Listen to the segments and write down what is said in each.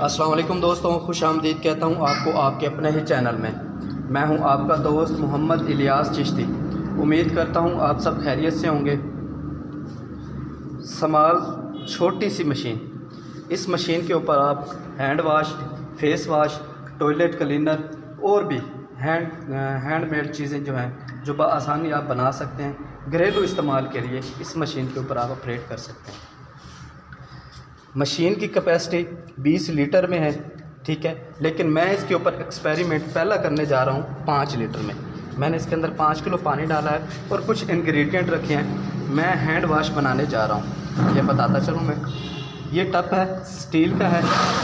अस्सलाम वालेकुम दोस्तों, खुश आमदीद कहता हूँ आपको आपके अपने ही चैनल में। मैं हूँ आपका दोस्त मोहम्मद इलियास चिश्ती। उम्मीद करता हूँ आप सब खैरियत से होंगे। समाल छोटी सी मशीन, इस मशीन के ऊपर आप hand wash, face wash, toilet cleaner और भी हैंडमेड चीज़ें जो हैं जो आसानी आप बना सकते हैं। घरेलू इस्तेमाल के लिए इस मशीन के ऊपर आप ऑपरेट कर सकते हैं। मशीन की कैपेसिटी 20 लीटर में है, ठीक है, लेकिन मैं इसके ऊपर एक्सपेरिमेंट पहला करने जा रहा हूँ 5 लीटर में। मैंने इसके अंदर 5 किलो पानी डाला है और कुछ इंग्रेडिएंट रखे हैं। मैं हैंड वाश बनाने जा रहा हूँ, ये बताता चलूँ मैं। ये टप है, स्टील का है।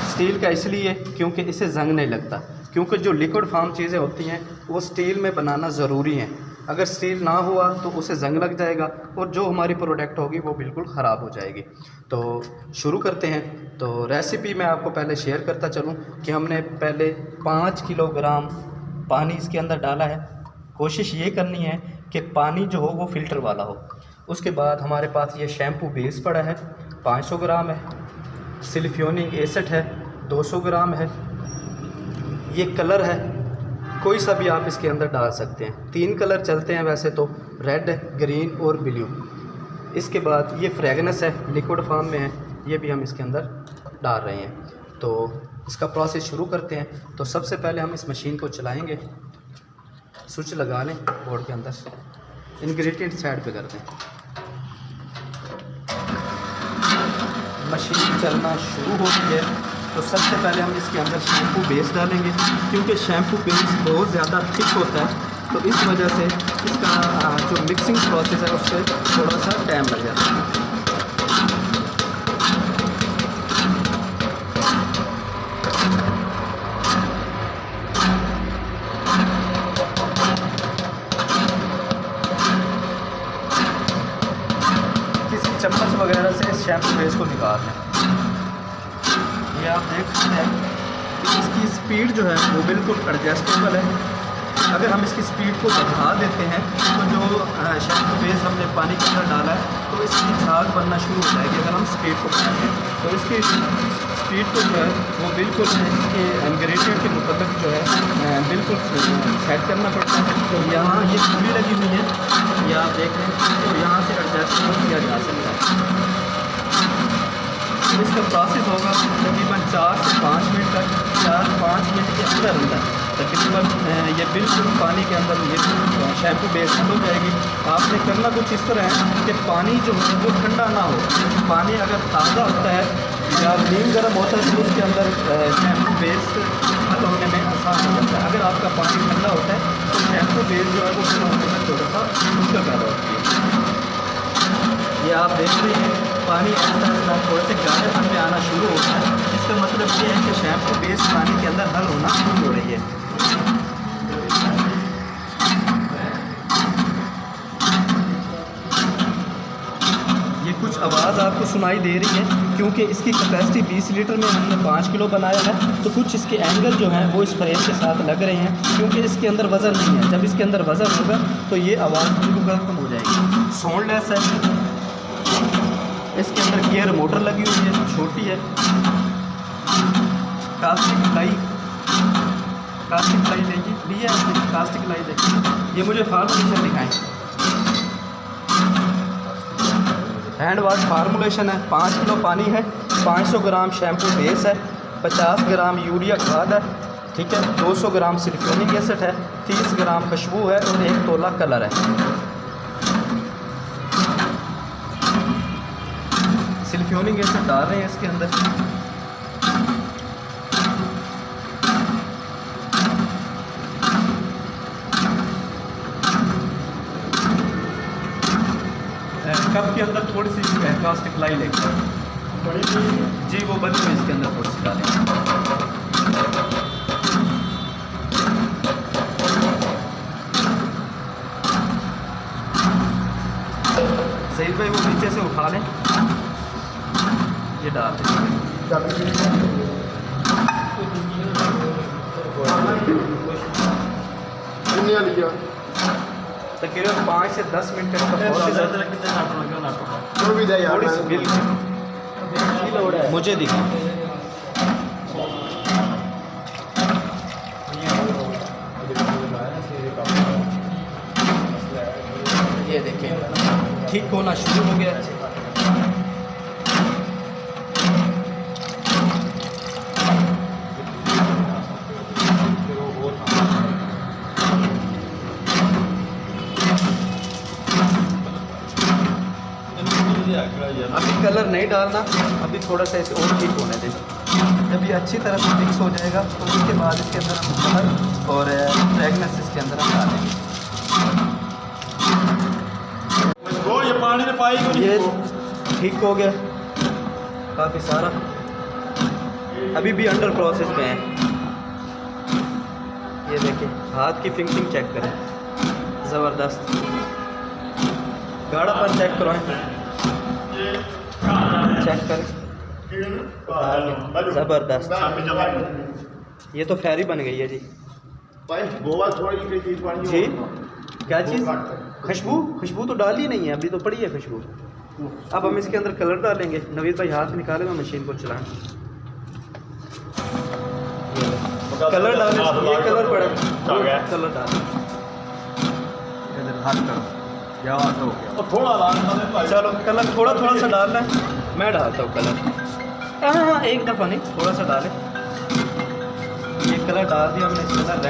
स्टील का इसलिए क्योंकि इसे जंग नहीं लगता, क्योंकि जो लिक्विड फार्म चीज़ें होती हैं वो स्टील में बनाना ज़रूरी है। अगर स्टील ना हुआ तो उसे जंग लग जाएगा और जो हमारी प्रोडक्ट होगी वो बिल्कुल ख़राब हो जाएगी। तो शुरू करते हैं। तो रेसिपी मैं आपको पहले शेयर करता चलूं कि हमने पहले 5 किलोग्राम पानी इसके अंदर डाला है। कोशिश ये करनी है कि पानी जो हो वो फ़िल्टर वाला हो। उसके बाद हमारे पास ये शैम्पू बेस पड़ा है, 500 ग्राम है। सिलिफ्योनिक एसिड है, 200 ग्राम है। ये कलर है, कोई सा भी आप इसके अंदर डाल सकते हैं। 3 कलर चलते हैं वैसे तो, रेड, ग्रीन और ब्लू। इसके बाद ये फ्रेगनेंस है, लिक्विड फॉर्म में है, ये भी हम इसके अंदर डाल रहे हैं। तो इसका प्रोसेस शुरू करते हैं। तो सबसे पहले हम इस मशीन को चलाएंगे। स्विच लगा लें बोर्ड के अंदर से, इंग्रेडिएंट साइड पे कर दें। मशीन चलना शुरू हो गई है। तो सबसे पहले हम इसके अंदर शैम्पू बेस डालेंगे, क्योंकि शैम्पू बेस बहुत ज़्यादा थिक होता है, तो इस वजह से इसका जो मिक्सिंग प्रोसेस है उससे थोड़ा सा टाइम लग जाता है। किसी चम्मच वगैरह से इस शैम्पू बेस को निकाल लें। ये आप देख सकते हैं कि इसकी स्पीड जो है वो बिल्कुल एडजस्टेबल है। अगर हम इसकी स्पीड को बढ़ा देते हैं तो जो शैम्पू बेस हमने पानी के अंदर डाला है तो इसकी झाग बनना शुरू हो जाएगी। अगर हम स्पीड को बढ़ाएंगे तो इसकी स्पीड को जो है वो बिल्कुल इसके इंग्रेडिएंट के मुताबिक जो है बिल्कुल सेट करना पड़ता है। तो यहाँ ये पूरी लगी हुई है, ये आप देख रहे हैं, तो यहाँ से एडजस्ट किया जा सकता है। तो इसका प्रोसेस होगा तकरीबन 4 से 5 मिनट तक। 4-5 मिनट के अंदर तकरीबन ये बिल्कुल पानी के अंदर ये शैम्पू बेस हो जाएगी। आपने करना कुछ इस तरह है कि पानी जो है वो ठंडा ना हो। पानी अगर ताज़ा होता है या नीम गर्म होता है तो उसके अंदर शैम्पू बेस हल होने में आसान हो जाता है। अगर आपका पानी ठंडा होता है तो शैम्पू बेस जो है वो हल होने में थोड़ा सा मुश्किल पैदा होती है। ये आप देख रहे हैं पानी ऐसा थोड़े से गाढ़ेपन में आना शुरू होता है। इसका मतलब ये है कि शैम्पू बेस पानी के अंदर हल होना शुरू हो रही है। ये कुछ आवाज़ आपको सुनाई दे रही है क्योंकि इसकी कैपेसिटी 20 लीटर में हमने 5 किलो बनाया है, तो कुछ इसके एंगल जो हैं वो इस फ्रेम के साथ लग रहे हैं क्योंकि इसके अंदर वज़न नहीं है। जब इसके अंदर वज़न होगा तो ये आवाज़ बिल्कुल कम हो जाएगी। साउंडलेस है। इसके अंदर गियर मोटर लगी हुई है, छोटी है। कास्टिक लाई देखिए, लिया है कास्टिक लाई देखिए। ये मुझे फार्मूलेशन दिखाएं। हैंड वाश फार्मूलेशन है। 5 किलो पानी है, 500 ग्राम शैम्पू बेस है, 50 ग्राम यूरिया खाद है, ठीक है, 200 ग्राम सिलिफ्योनिक एसिड है, 30 ग्राम खुशबू है और 1 तोला कलर है। सिलिफ्योनिक एसिड डाल रहे हैं इसके अंदर। कप के अंदर थोड़ी सी कास्टिक लाई लेकर जी वो बनी हुई इसके अंदर थोड़ी सी डालें। सही भाई वो नीचे से उठा लें, ये डाल लिया। तकरीबन 5 से 10 मिनट का मुझे दिखा। ठीक होना शुरू हो गया। अभी कलर नहीं डालना, अभी थोड़ा सा इसे और ठीक होने दें। जब ये अच्छी तरह से मिक्स हो जाएगा तो उसके बाद इसके अंदर हम कलर और फ्रेगनेंस इसके अंदर हम डालेंगे। ये पानी ने पाई को ये ठीक हो गया काफ़ी सारा, अभी भी अंडर प्रोसेस में है। ये देखिए हाथ की फिनिशिंग चेक करें, ज़बरदस्त। गाढ़ापन चेक करवाएं, चेक करें, ज़बरदस्त। ये तो फैरी बन गई है जी। जी क्या चीज़? खुशबू तो डाली नहीं है, अभी तो पड़ी है खुशबू। अब हम इसके अंदर कलर डालेंगे। नवीद भाई हाथ निकाले, मैं मशीन को चलाएं। कलर डालें, ये कलर पड़े, कलर डालें। हाथ करो, थोड़ा चलो कलर थोड़ा थोड़ा सा डालना है, मैं डालता हूँ कलर। हाँ एक दफ़ा नहीं, थोड़ा सा डालें। ये कलर डाल दिया हमने, इसके अंदर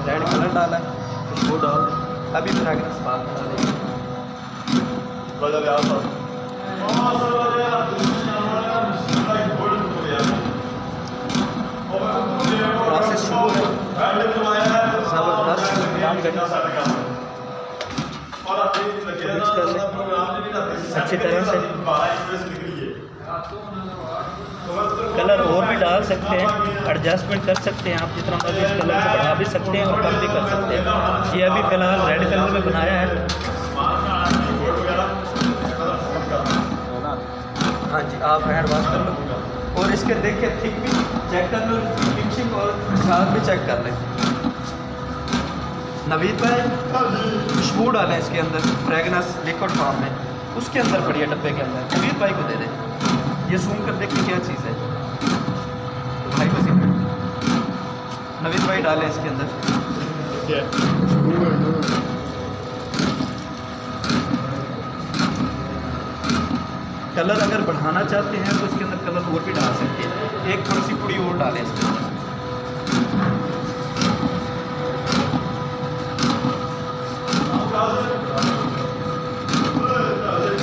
रेड कलर डाला है, वो डाल दें। अभी फ्रेगनेंस बाद में डालेंगे। प्रोसेस शुरू है, ज़बरदस्त। मिक्स कर लें अच्छी तरह से। कलर और भी डाल सकते हैं, एडजस्टमेंट कर सकते हैं आप, जितना मर्जी इस कलर को बढ़ा भी सकते हैं और कम भी कर सकते हैं। ये अभी फ़िलहाल रेड कलर में बनाया है। हाँ जी, आप हैंड वॉश कर लो और इसके देख के थिक भी चेक कर लो, फिनिशिंग और साथ भी चेक कर लें। नवीद भाई खुशबू डालें इसके अंदर, फ्रेगनेंस लिक्विड फॉर्म में, उसके अंदर पड़ी है डब्बे के अंदर। नवीद भाई को दे दें, ये सूम कर देखिए क्या चीज़ है। भाई को सीख, नवीद भाई डालें इसके अंदर। कलर अगर बढ़ाना चाहते हैं तो इसके अंदर कलर और भी डाल सकते हैं, एक थोड़ी सी पुड़ी और डालें इसके अंदर।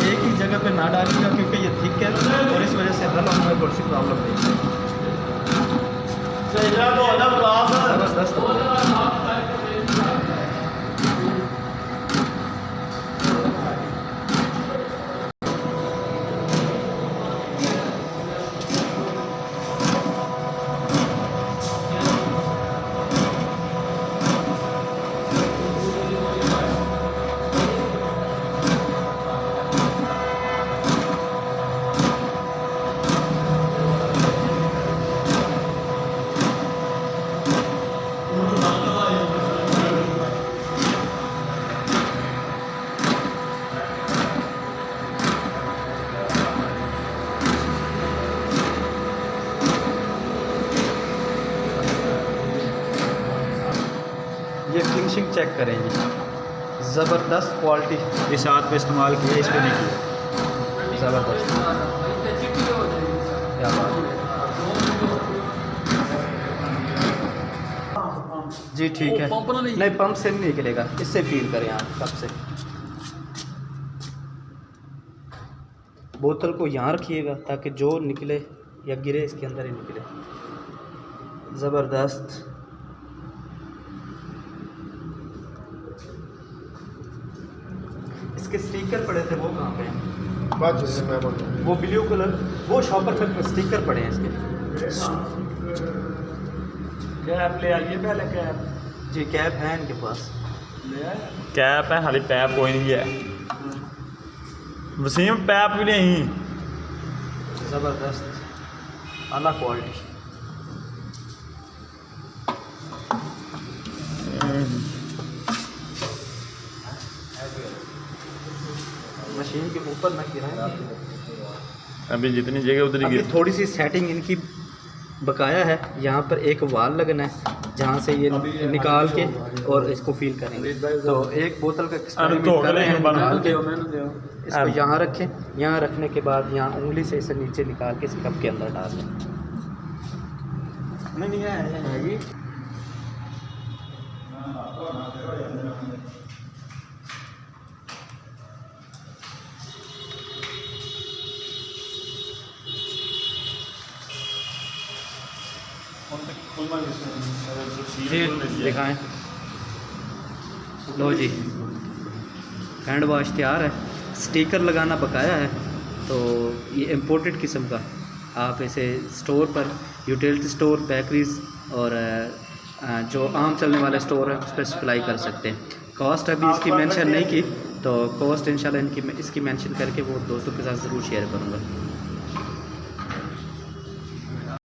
एक ही जगह पे ना डालिएगा क्योंकि ये थिक है और इस वजह से रन होने में थोड़ी सी प्रॉब्लम देती है। ज़बरदस्त हो गया। ये फिनिशिंग चेक करेंगे, ज़बरदस्त क्वालिटी। इस हाथ पे इस्तेमाल किया, इस पे नहीं किया। ज़बरदस्त, क्या बात है जी। ठीक है, नहीं पंप से नहीं निकलेगा, इससे फील करें आप कब से। बोतल को यहाँ रखिएगा ताकि जो निकले या गिरे इसके अंदर ही निकले। ज़बरदस्त। इसके स्टिकर पड़े थे, वो कहाँ पे हैं? वो ब्लू कलर, वो शॉपर पे स्टिकर पड़े हैं इसके। कैप ले आइए पहले, कैप जी कैप है इनके पास, कैप है, खाली पैप कोई नहीं है। वसीम पैप भी नहीं। ज़बरदस्त आला क्वालिटी। मशीन के ऊपर ना गिराएं। अभी जितनी जगह उतनी अभी थोड़ी सी सेटिंग इनकी बकाया है। यहाँ पर एक वाल लगना है जहाँ से ये निकाल के और इसको फील करेंगे। तो एक बोतल का एक्सपेरिमेंट कर रहे हैं, निकाल के इसको यहाँ रखें। यहाँ रखने के बाद यहाँ उंगली से इसे नीचे निकाल के इस कप के अंदर डाल दें। दिखाएं। लो जी, हैंड वॉश तैयार है। स्टिकर लगाना बकाया है। तो ये इम्पोर्टेड किस्म का, आप इसे स्टोर पर, यूटिलिटी स्टोर, बेकरीज और जो आम चलने वाले स्टोर है उस पर सप्लाई कर सकते हैं। कॉस्ट अभी इसकी मेंशन नहीं की, तो कॉस्ट इंशाल्लाह इसकी मेंशन करके वो दोस्तों के साथ ज़रूर शेयर करूँगा।